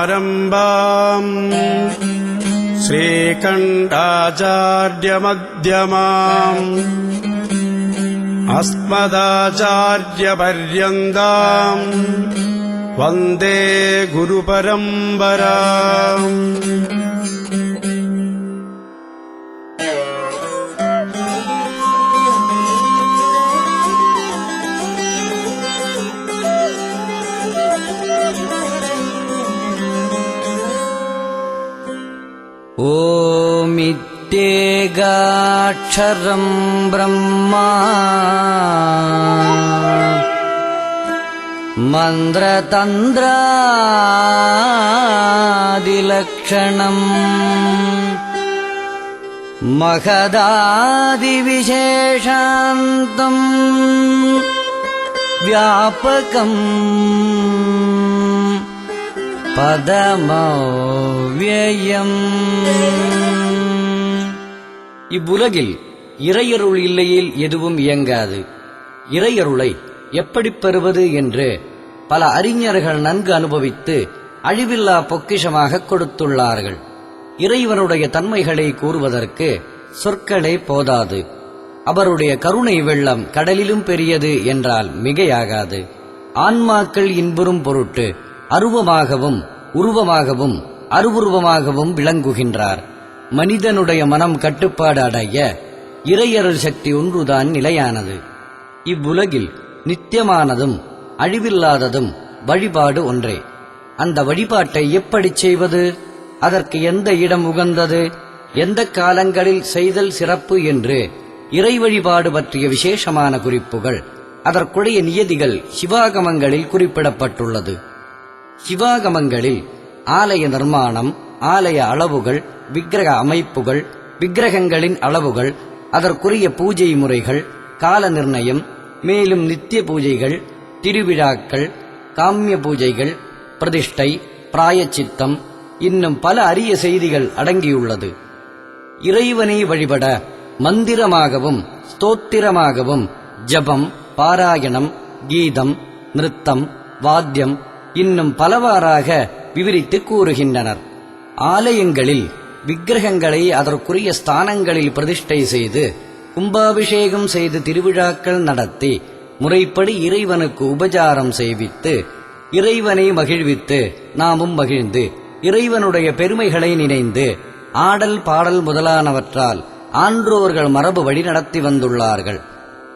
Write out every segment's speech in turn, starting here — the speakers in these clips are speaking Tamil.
सदाशिवसमारम्भाम् श्रीकण्ठाचार्यमध्यमाम् अस्मदाचार्यपर्यन्ताम् वन्दे गुरुपरम्पराम्. ओमित्येकाक्षरम् ब्रह्मा मन्त्रतन्त्रादिलक्षणम् महदादिविशेषान्तम् व्यापकम् பதமவ்யயம். இவ்வுலகில் இறையருள் இல்லையில் எதுவும் இயங்காது. இறையருளை எப்படிப் பெறுவது என்று பல அறிஞர்கள் நன்கு அனுபவித்து அழிவில்லா பொக்கிஷமாக கொடுத்துள்ளார்கள். இறைவனுடைய தன்மைகளை கூறுவதற்கு சொற்களே போதாது. அவருடைய கருணை வெள்ளம் கடலிலும் பெரியது என்றால் மிகையாகாது. ஆன்மாக்கள் இன்புறும் பொருட்டு அருவமாகவும் உருவமாகவும் அருவுருவமாகவும் விளங்குகின்றார். மனிதனுடைய மனம் கட்டுப்பாடு அடைய இறையருள் சக்தி ஒன்றுதான் நிலையானது. இவ்வுலகில் நித்தியமானதும் அழிவில்லாததும் வழிபாடு ஒன்றே. அந்த வழிபாட்டை எப்படி செய்வது, அதற்கு எந்த இடம் உகந்தது, எந்த காலங்களில் செய்தல் சிறப்பு என்று இறை வழிபாடு பற்றிய விசேஷமான குறிப்புகள், அதற்குடைய நியதிகள் சிவாகமங்களில் குறிப்பிடப்பட்டுள்ளது. சிவாகமங்களில் ஆலய நிர்மாணம், ஆலய அளவுகள், விக்கிரக அமைப்புகள், விக்கிரகங்களின் அளவுகள், அதற்குரிய பூஜை முறைகள், கால நிர்ணயம், மேலும் நித்திய பூஜைகள், திருவிழாக்கள், காமிய பூஜைகள், பிரதிஷ்டை, பிராயச்சித்தம், இன்னும் பல அரிய செய்திகள் அடங்கியுள்ளது. இறைவனை வழிபட மந்திரமாகவும் ஸ்தோத்திரமாகவும் ஜபம், பாராயணம், கீதம், நிருத்தம், வாத்தியம் இன்னும் பலவாறாக விவரித்து கூறுகின்றனர். ஆலயங்களில் விக்கிரகங்களை அதற்குரிய ஸ்தானங்களில் பிரதிஷ்டை செய்து கும்பாபிஷேகம் செய்து திருவிழாக்கள் நடத்தி முறைப்படி இறைவனுக்கு உபசாரம் செய்வித்து இறைவனை மகிழ்வித்து நாமும் மகிழ்ந்து இறைவனுடைய பெருமைகளை நினைந்து ஆடல் பாடல் முதலானவற்றால் ஆன்றோர்கள் மரபு வழி நடத்தி வந்துள்ளார்கள்.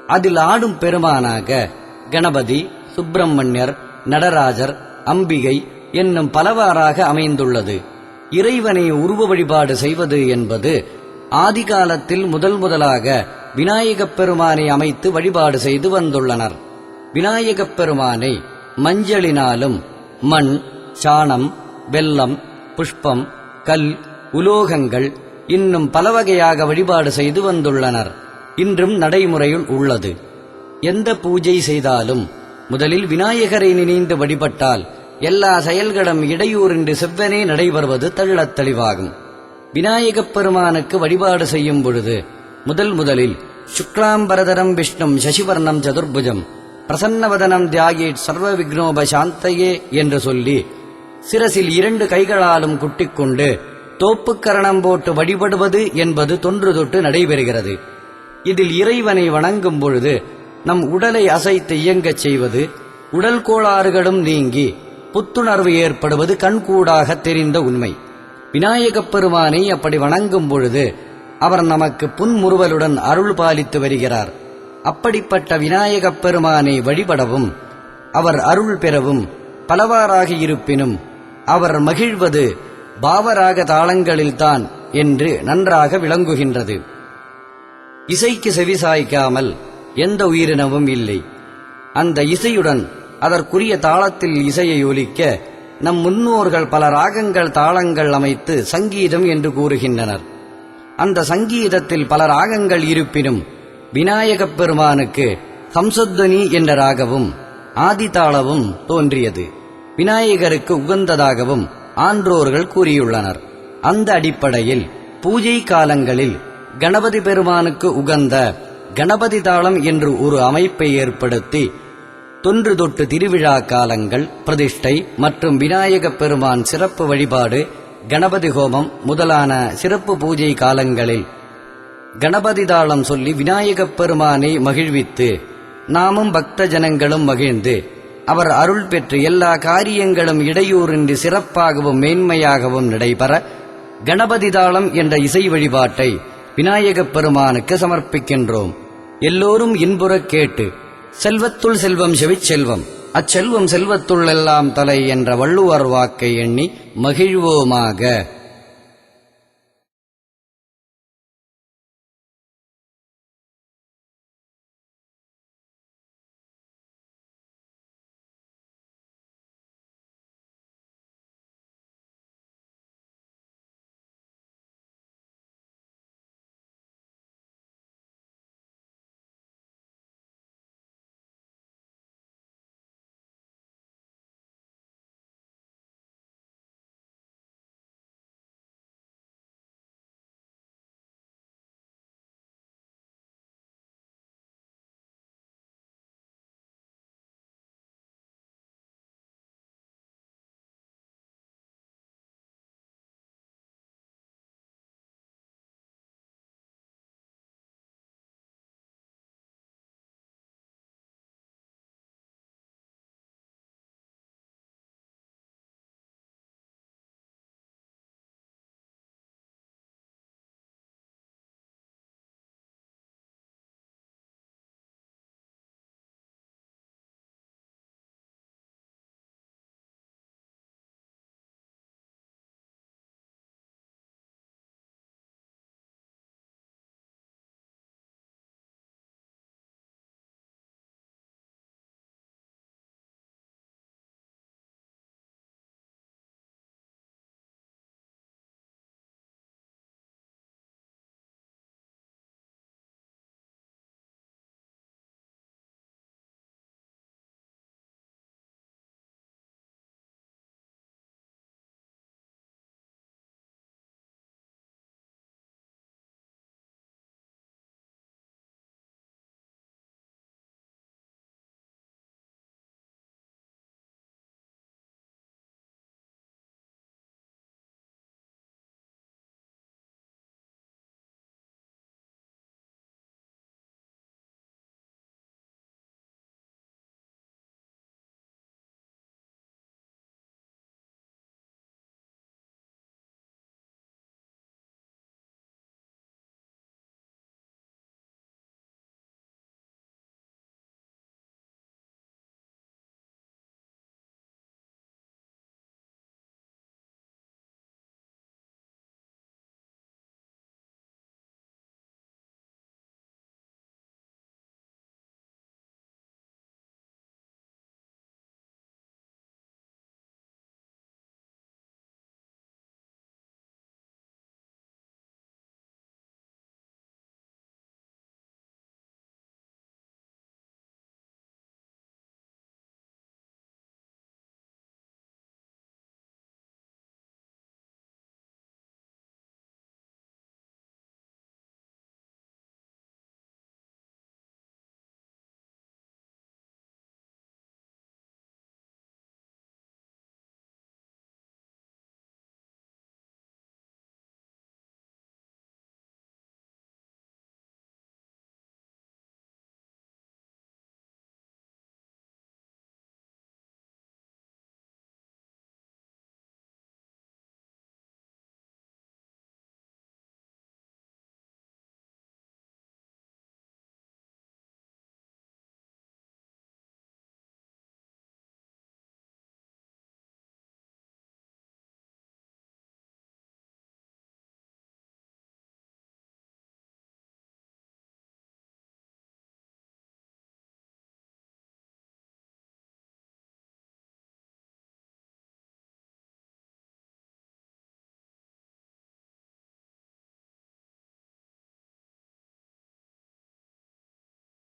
அதில் ஆடும் பெருமானாக கணபதி, சுப்பிரமணியர், நடராஜர், அம்பிகை என்னும் பலவாறாக அமைந்துள்ளது. இறைவனை உருவ வழிபாடு செய்வது என்பது ஆதிகாலத்தில் முதலாக விநாயகப் பெருமானை அமைத்து வழிபாடு செய்து வந்துள்ளனர். விநாயகப் பெருமானை மஞ்சளினாலும் மண், சாணம், வெல்லம், புஷ்பம், கல், உலோகங்கள் இன்னும் பலவகையாக வழிபாடு செய்து வந்துள்ளனர். இன்றும் நடைமுறையில் உள்ளது. எந்த பூஜை செய்தாலும் முதலில் விநாயகரை நினைந்து வழிபட்டால் எல்லா செயல்களும் இடையூறின்றி செவ்வனே நடைபெறுவது தெள்ளத் தெளிவாகும். விநாயகப் பெருமானுக்கு வழிபாடு செய்யும் பொழுது முதலில் சுக்லாம்பரதரம் விஷ்ணும் சசிவர்ணம் சதுர்புஜம் பிரசன்னவதனம் தியாயேட் சர்வ விக்னோபசாந்தையே என்று சொல்லி சிரசில் 2 கைகளாலும் குட்டிக்கொண்டு தோப்புக்கரணம் போட்டு வழிபடுவது என்பது தொன்று தொட்டு நடைபெறுகிறது. இதில் இறைவனை வணங்கும் பொழுது நம் உடலை அசைத்து இயங்கச் செய்வது, உடல் கோளாறுகளும் நீங்கி புத்துணர்வு ஏற்படுவது கண்கூடாக தெரிந்த உண்மை. விநாயகப் பெருமானை அப்படி வணங்கும் பொழுது அவர் நமக்கு புன்முறுவலுடன் அருள் பாலித்து வருகிறார். அப்படிப்பட்ட விநாயகப் பெருமானை வழிபடவும் அவர் அருள் பெறவும் பலவாறாக இருப்பினும் அவர் மகிழ்வது பாவராக தாளங்களில்தான் என்று நன்றாக விளங்குகின்றது. இசைக்கு செவிசாய்க்காமல் எந்த உயிரினமும் இல்லை. அந்த இசையுடன் அதற்குரிய தாளத்தில் இசையை ஒலிக்க நம் முன்னோர்கள் பல ராகங்கள் தாளங்கள் அமைத்து சங்கீதம் என்று கூறுகின்றனர். அந்த சங்கீதத்தில் பல ராகங்கள் இருப்பினும் விநாயகப் பெருமானுக்கு ஹம்சத்வனி என்ற ராகமும் ஆதிதாளமும் தோன்றியது விநாயகருக்கு உகந்ததாகவும் ஆன்றோர்கள் கூறியுள்ளனர். அந்த அடிப்படையில் பூஜை காலங்களில் கணபதி பெருமானுக்கு உகந்த கணபதி தாளம் என்று ஒரு அமைப்பை ஏற்படுத்தி தொன்று தொட்டு திருவிழா காலங்கள், பிரதிஷ்டை மற்றும் விநாயகப் பெருமான் சிறப்பு வழிபாடு, கணபதி ஹோமம் முதலான சிறப்பு பூஜை காலங்களில் கணபதி தாளம் சொல்லி விநாயகப் பெருமானை மகிழ்வித்து நாமும் பக்த ஜனங்களும் மகிழ்ந்து அவர் அருள் பெற்று எல்லா காரியங்களும் இடையூறின்றி சிறப்பாகவும் மேன்மையாகவும் நடைபெற கணபதி தாளம் என்ற இசை வழிபாட்டை விநாயகப் பெருமானுக்கு சமர்ப்பிக்கின்றோம். எல்லோரும் இன்புறக் கேட்டு செல்வத்துள் செல்வம் செவிச்செல்வம், அச்செல்வம் செல்வத்துள் எல்லாம் தலை என்ற வள்ளுவர் வாக்கை எண்ணி மகிழ்வோமாக.